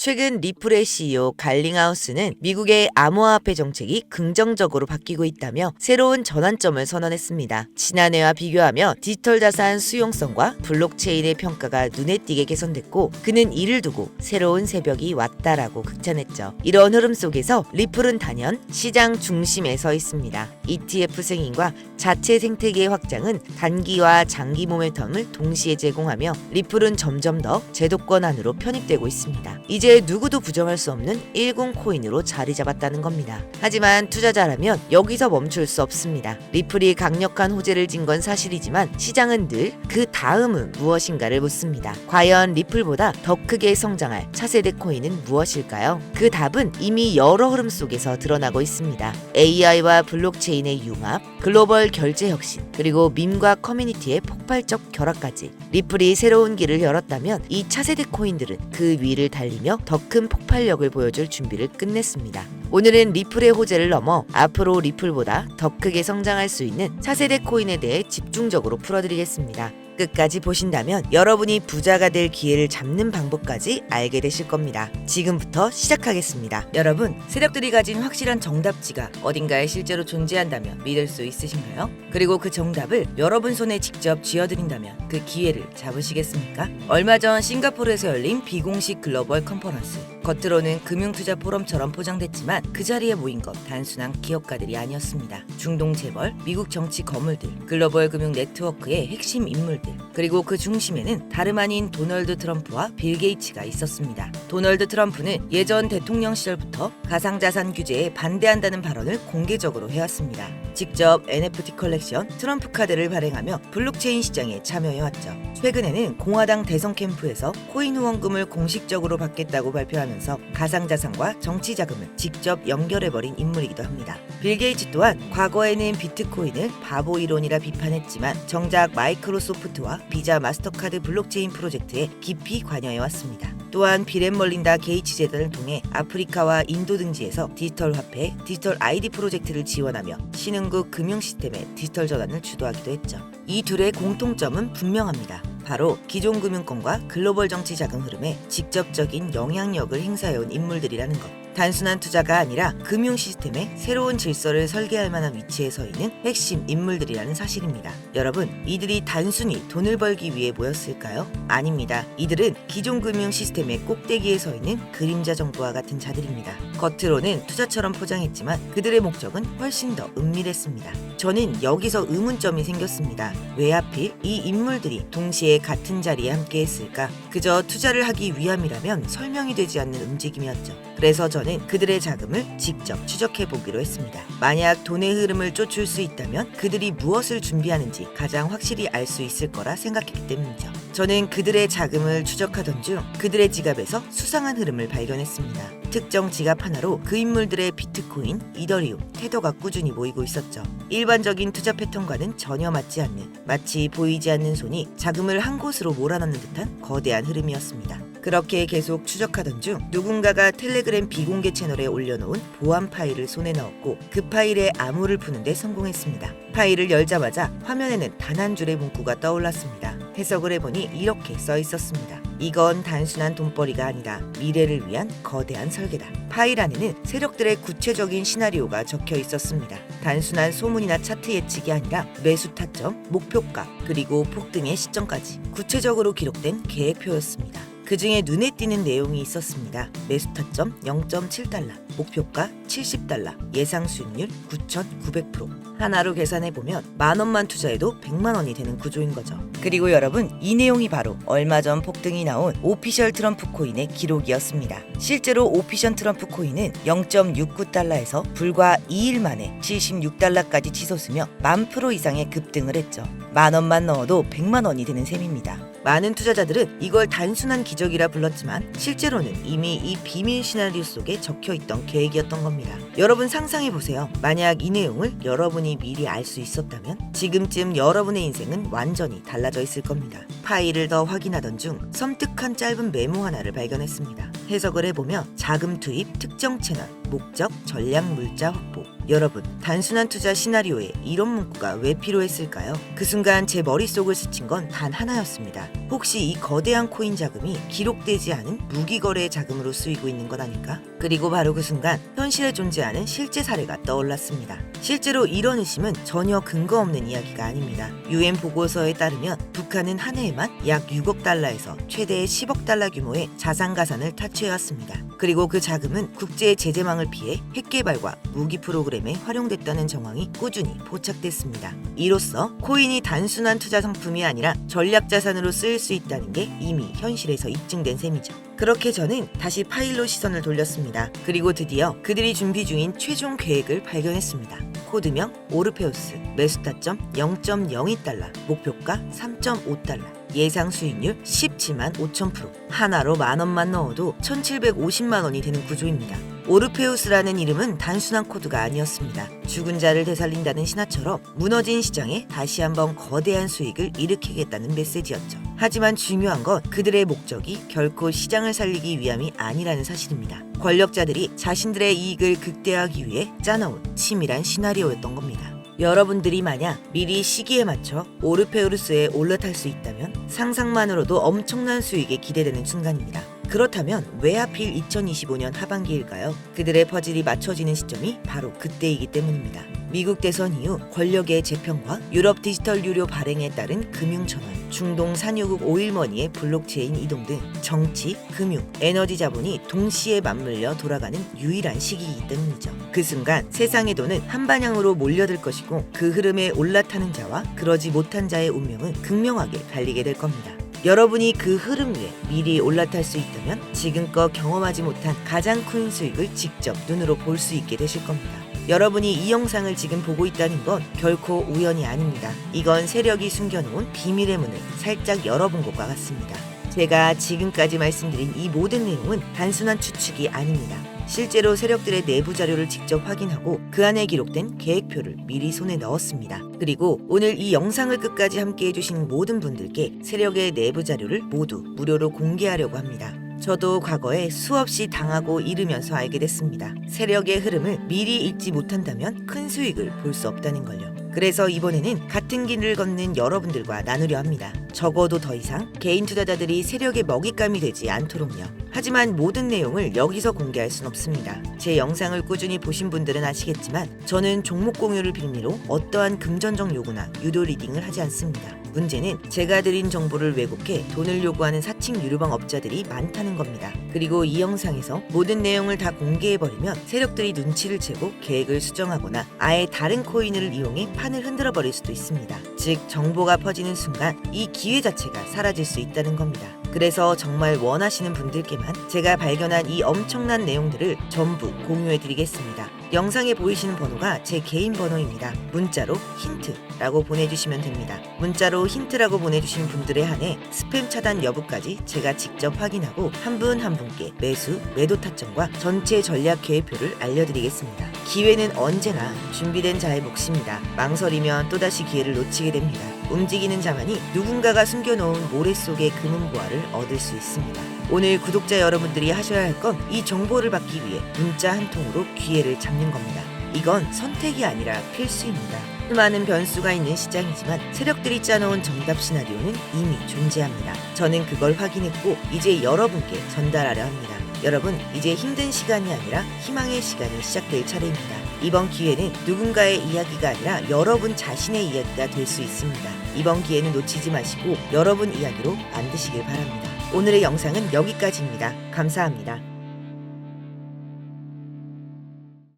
최근 리플의 CEO 갈링하우스는 미국의 암호화폐 정책이 긍정적으로 바뀌고 있다며 새로운 전환점을 선언했습니다. 지난해와 비교하며 디지털 자산 수용성과 블록체인의 평가가 눈에 띄게 개선됐고 그는 이를 두고 새로운 새벽이 왔다라고 극찬했죠. 이런 흐름 속에서 리플은 단연 시장 중심에 서 있습니다. ETF 승인과 자체 생태계의 확장은 단기와 장기 모멘텀을 동시에 제공하며 리플은 점점 더 제도권 안으로 편입되고 있습니다. 이제 누구도 부정할 수 없는 10 코인으로 자리 잡았다는 겁니다. 하지만 투자자라면 여기서 멈출 수 없습니다. 리플이 강력한 호재를 진 건 사실이지만 시장은 늘 그 다음은 무엇인가를 묻습니다. 과연 리플보다 더 크게 성장할 차세대 코인은 무엇일까요? 그 답은 이미 여러 흐름 속에서 드러나고 있습니다. AI와 블록체인의 융합, 글로벌 결제 혁신, 그리고 밈과 커뮤니티의 폭발적 결합까지 리플이 새로운 길을 열었다면 이 차세대 코인들은 그 위를 달리며 더 큰 폭발력을 보여줄 준비를 끝냈습니다. 오늘은 리플의 호재를 넘어 앞으로 리플보다 더 크게 성장할 수 있는 차세대 코인에 대해 집중적으로 풀어드리겠습니다. 끝까지 보신다면 여러분이 부자가 될 기회를 잡는 방법까지 알게 되실 겁니다. 지금부터 시작하겠습니다. 여러분, 세력들이 가진 확실한 정답지가 어딘가에 실제로 존재한다면 믿을 수 있으신가요? 그리고 그 정답을 여러분 손에 직접 쥐어드린다면 그 기회를 잡으시겠습니까? 얼마 전 싱가포르에서 열린 비공식 글로벌 컨퍼런스. 겉으로는 금융투자 포럼처럼 포장됐지만 그 자리에 모인 것 단순한 기업가들이 아니었습니다. 중동 재벌, 미국 정치 거물들, 글로벌 금융 네트워크의 핵심 인물들, 그리고 그 중심에는 다름 아닌 도널드 트럼프와 빌 게이츠가 있었습니다. 도널드 트럼프는 예전 대통령 시절부터 가상자산 규제에 반대한다는 발언을 공개적으로 해왔습니다. 직접 NFT 컬렉션, 트럼프 카드를 발행하며 블록체인 시장에 참여해왔죠. 최근에는 공화당 대선 캠프에서 코인 후원금을 공식적으로 받겠다고 발표하면서 가상자산과 정치 자금을 직접 연결해버린 인물이기도 합니다. 빌 게이츠 또한 과거에는 비트코인을 바보 이론이라 비판했지만 정작 마이크로소프트와 비자 마스터카드 블록체인 프로젝트에 깊이 관여해왔습니다. 또한 비앤멀린다 게이츠 재단을 통해 아프리카와 인도 등지에서 디지털 화폐, 디지털 아이디 프로젝트를 지원하며 신흥국 금융 시스템의 디지털 전환을 주도하기도 했죠. 이 둘의 공통점은 분명합니다. 바로 기존 금융권과 글로벌 정치 자금 흐름에 직접적인 영향력을 행사해온 인물들이라는 것. 단순한 투자가 아니라 금융 시스템의 새로운 질서를 설계할 만한 위치에 서 있는 핵심 인물들이라는 사실입니다. 여러분, 이들이 단순히 돈을 벌기 위해 모였을까요? 아닙니다. 이들은 기존 금융 시스템의 꼭대기에 서 있는 그림자 정부와 같은 자들입니다. 겉으로는 투자처럼 포장했지만 그들의 목적은 훨씬 더 은밀했습니다. 저는 여기서 의문점이 생겼습니다. 왜 하필 이 인물들이 동시에 같은 자리에 함께 했을까? 그저 투자를 하기 위함이라면 설명이 되지 않는 움직임이었죠. 그래서 저는 그들의 자금을 직접 추적해보기로 했습니다. 만약 돈의 흐름을 쫓을 수 있다면 그들이 무엇을 준비하는지 가장 확실히 알 수 있을 거라 생각했기 때문이죠. 저는 그들의 자금을 추적하던 중 그들의 지갑에서 수상한 흐름을 발견했습니다. 특정 지갑 하나로 그 인물들의 비트코인, 이더리움, 테더가 꾸준히 모이고 있었죠. 일반적인 투자 패턴과는 전혀 맞지 않는, 마치 보이지 않는 손이 자금을 한 곳으로 몰아넣는 듯한 거대한 흐름이었습니다. 그렇게 계속 추적하던 중 누군가가 텔레그램 비공개 채널에 올려놓은 보안 파일을 손에 넣었고 그 파일의 암호를 푸는데 성공했습니다. 파일을 열자마자 화면에는 단 한 줄의 문구가 떠올랐습니다. 해석을 해보니 이렇게 써 있었습니다. 이건 단순한 돈벌이가 아니라 미래를 위한 거대한 설계다. 파일 안에는 세력들의 구체적인 시나리오가 적혀 있었습니다. 단순한 소문이나 차트 예측이 아니라 매수 타점, 목표가, 그리고 폭등의 시점까지 구체적으로 기록된 계획표였습니다. 그 중에 눈에 띄는 내용이 있었습니다. 매수 타점 0.7달러, 목표가 70달러, 예상 수익률 9,900%. 하나로 계산해보면 만원만 투자해도 100만원이 되는 구조인 거죠. 그리고 여러분, 이 내용이 바로 얼마 전 폭등이 나온 오피셜 트럼프 코인의 기록이었습니다. 실제로 오피셜 트럼프 코인은 0.69달러에서 불과 2일 만에 76달러까지 치솟으며 10,000% 이상의 급등을 했죠. 만원만 넣어도 100만원이 되는 셈입니다. 많은 투자자들은 이걸 단순한 기적이라 불렀지만 실제로는 이미 이 비밀 시나리오 속에 적혀있던 계획이었던 겁니다. 여러분 상상해보세요. 만약 이 내용을 여러분이 미리 알 수 있었다면 지금쯤 여러분의 인생은 완전히 달라져 있을 겁니다. 파일을 더 확인하던 중 섬뜩한 짧은 메모 하나를 발견했습니다. 해석을 해보며 자금 투입 특정 채널, 목적, 전략, 물자 확보. 여러분, 단순한 투자 시나리오에 이런 문구가 왜 필요했을까요? 그 순간 제 머릿속을 스친 건 단 하나였습니다. 혹시 이 거대한 코인 자금이 기록되지 않은 무기거래 자금으로 쓰이고 있는 것 아닐까? 그리고 바로 그 순간 현실에 존재하는 실제 사례가 떠올랐습니다. 실제로 이런 의심은 전혀 근거 없는 이야기가 아닙니다. UN 보고서에 따르면 북한은 한 해에만 약 6억 달러에서 최대 10억 달러 규모의 자산 가산을 탈취해왔습니다. 그리고 그 자금은 국제 제재망을 피해 핵 개발과 무기 프로그램에 활용됐다는 정황이 꾸준히 포착됐습니다. 이로써 코인이 단순한 투자 상품이 아니라 전략 자산으로 쓰일 수 있다는 게 이미 현실에서 입증된 셈이죠. 그렇게 저는 다시 파일로 시선을 돌렸습니다. 그리고 드디어 그들이 준비 중인 최종 계획을 발견했습니다. 코드명 오르페우스, 매수 타점 0.02달러, 목표가 3.5달러, 예상 수익률 17만 5천%, 하나로 10,000원만 넣어도 1,750만 원이 되는 구조입니다. 오르페우스라는 이름은 단순한 코드가 아니었습니다. 죽은 자를 되살린다는 신화처럼 무너진 시장에 다시 한번 거대한 수익을 일으키겠다는 메시지였죠. 하지만 중요한 건 그들의 목적이 결코 시장을 살리기 위함이 아니라는 사실입니다. 권력자들이 자신들의 이익을 극대화하기 위해 짜놓은 치밀한 시나리오였던 겁니다. 여러분들이 만약 미리 시기에 맞춰 오르페우스에 올라탈 수 있다면 상상만으로도 엄청난 수익에 기대되는 순간입니다. 그렇다면 왜 하필 2025년 하반기일까요? 그들의 퍼즐이 맞춰지는 시점이 바로 그때이기 때문입니다. 미국 대선 이후 권력의 재편과 유럽 디지털 유료 발행에 따른 금융 전환, 중동 산유국 오일머니의 블록체인 이동 등 정치, 금융, 에너지 자본이 동시에 맞물려 돌아가는 유일한 시기이기 때문이죠. 그 순간 세상의 돈은 한 방향으로 몰려들 것이고 그 흐름에 올라타는 자와 그러지 못한 자의 운명은 극명하게 갈리게 될 겁니다. 여러분이 그 흐름 위에 미리 올라탈 수 있다면 지금껏 경험하지 못한 가장 큰 수익을 직접 눈으로 볼 수 있게 되실 겁니다. 여러분이 이 영상을 지금 보고 있다는 건 결코 우연이 아닙니다. 이건 세력이 숨겨놓은 비밀의 문을 살짝 열어본 것과 같습니다. 제가 지금까지 말씀드린 이 모든 내용은 단순한 추측이 아닙니다. 실제로 세력들의 내부 자료를 직접 확인하고 그 안에 기록된 계획표를 미리 손에 넣었습니다. 그리고 오늘 이 영상을 끝까지 함께 해주신 모든 분들께 세력의 내부 자료를 모두 무료로 공개하려고 합니다. 저도 과거에 수없이 당하고 잃으면서 알게 됐습니다. 세력의 흐름을 미리 읽지 못한다면 큰 수익을 볼 수 없다는 걸요. 그래서 이번에는 같은 길을 걷는 여러분들과 나누려 합니다. 적어도 더 이상 개인 투자자들이 세력의 먹잇감이 되지 않도록요. 하지만 모든 내용을 여기서 공개할 순 없습니다. 제 영상을 꾸준히 보신 분들은 아시겠지만 저는 종목 공유를 빌미로 어떠한 금전적 요구나 유도 리딩을 하지 않습니다. 문제는 제가 드린 정보를 왜곡해 돈을 요구하는 사칭 유료방 업자들이 많다는 겁니다. 그리고 이 영상에서 모든 내용을 다 공개해버리면 세력들이 눈치를 채고 계획을 수정하거나 아예 다른 코인을 이용해 판을 흔들어버릴 수도 있습니다. 즉 정보가 퍼지는 순간 이 기회 자체가 사라질 수 있다는 겁니다. 그래서 정말 원하시는 분들께만 제가 발견한 이 엄청난 내용들을 전부 공유해드리겠습니다. 영상에 보이시는 번호가 제 개인 번호입니다. 문자로 힌트라고 보내주시면 됩니다. 문자로 힌트라고 보내주신 분들에 한해 스팸 차단 여부까지 제가 직접 확인하고 한 분 한 분께 매수, 매도 타점과 전체 전략 계획표를 알려드리겠습니다. 기회는 언제나 준비된 자의 몫입니다. 망설이면 또다시 기회를 놓치게 됩니다. 움직이는 자만이 누군가가 숨겨놓은 모래 속의 금은보화를 얻을 수 있습니다. 오늘 구독자 여러분들이 하셔야 할 건 이 정보를 받기 위해 문자 한 통으로 기회를 잡는 겁니다. 이건 선택이 아니라 필수입니다. 수많은 변수가 있는 시장이지만 세력들이 짜놓은 정답 시나리오는 이미 존재합니다. 저는 그걸 확인했고 이제 여러분께 전달하려 합니다. 여러분, 이제 힘든 시간이 아니라 희망의 시간이 시작될 차례입니다. 이번 기회는 누군가의 이야기가 아니라 여러분 자신의 이야기가 될 수 있습니다. 이번 기회는 놓치지 마시고 여러분 이야기로 만드시길 바랍니다. 오늘의 영상은 여기까지입니다. 감사합니다.